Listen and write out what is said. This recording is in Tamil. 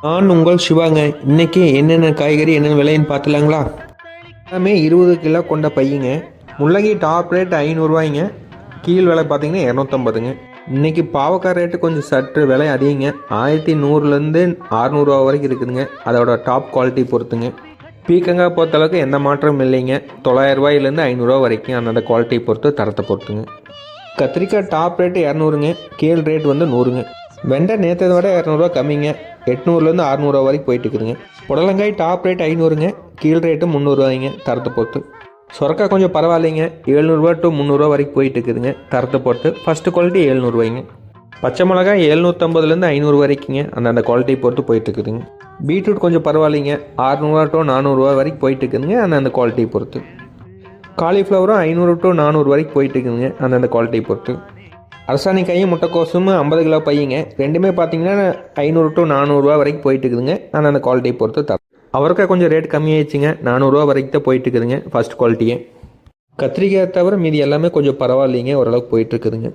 நான் உங்கள் சிவாங்க. இன்னைக்கு என்னென்ன காய்கறி என்னென்ன விலைன்னு பார்த்துலாங்களா? எல்லாமே 20 கிலோ கொண்ட பையங்க. முள்ளங்கி டாப் ரேட் 500 கீழ் விலை பார்த்தீங்கன்னா 250ங்க. இன்னைக்கு பாவக்காய் ரேட்டு கொஞ்சம் சற்று விலை அதிகங்க. 1100லேருந்து 600 வரைக்கும் இருக்குதுங்க. அதோட டாப் குவாலிட்டி பொறுத்துங்க. பீக்கங்காய் பொறுத்தளவுக்கு எந்த மாற்றமும் இல்லைங்க. 900 ரூபாயிலேருந்து 500 வரைக்கும் அந்தந்த குவாலிட்டி பொறுத்து தரத்தை பொறுத்துங்க. கத்திரிக்காய் டாப் ரேட்டு 200ங்க. கீழ் ரேட் வந்து 100ங்க. வெண்டை நேற்றதை விட 200 கம்மிங்க. 800லேருந்து 600 வரைக்கும் போயிட்டு இருக்குதுங்க. புடலங்காய் டாப் ரேட் 500ங்க. கீழ் ரேட்டு 300 தரத்தை பொறுத்து. சுரக்காய் கொஞ்சம் பரவாயில்லைங்க. 700 டு 300 வரைக்கும் போயிட்டு இருக்குதுங்க. தரத்தை பொறுத்து. ஃபஸ்ட்டு குவாலிட்டி 700 பச்சை மிளகாய் 750லேருந்து 500 வரைக்குங்க. அந்தந்த குவாலிட்டி பொறுத்து போயிட்டு இருக்குதுங்க. பீட்ரூட் கொஞ்சம் பரவாயில்லைங்க. 600 டு 400 வரைக்கும் போயிட்டு இருக்குதுங்க. அந்தந்த குவாலிட்டி பொறுத்து. காலிஃப்ளவரும் 500 டு 400 வரைக்கும் போயிட்டு இருக்குதுங்க. அந்தந்த குவாலிட்டி பொறுத்து. அரசாணிக்காயும் முட்டைக்கோசும் 50 கிலோ பையங்க. ரெண்டுமே பார்த்தீங்கன்னா 500 டு 400 வரைக்கும் போயிட்டு இருக்குதுங்க. அந்தந்த குவாலிட்டி பொறுத்து தரம். அவருக்காக கொஞ்சம் ரேட் கம்மியாயிடுச்சுங்க. 400 வரைக்கும் தான் போயிட்டு இருக்குதுங்க ஃபஸ்ட் குவாலிட்டியே. கத்திரிக்காய் தவிர மீதி எல்லாமே கொஞ்சம் பரவாயில்லைங்க. ஓரளவுக்கு போயிட்டு இருக்குதுங்க.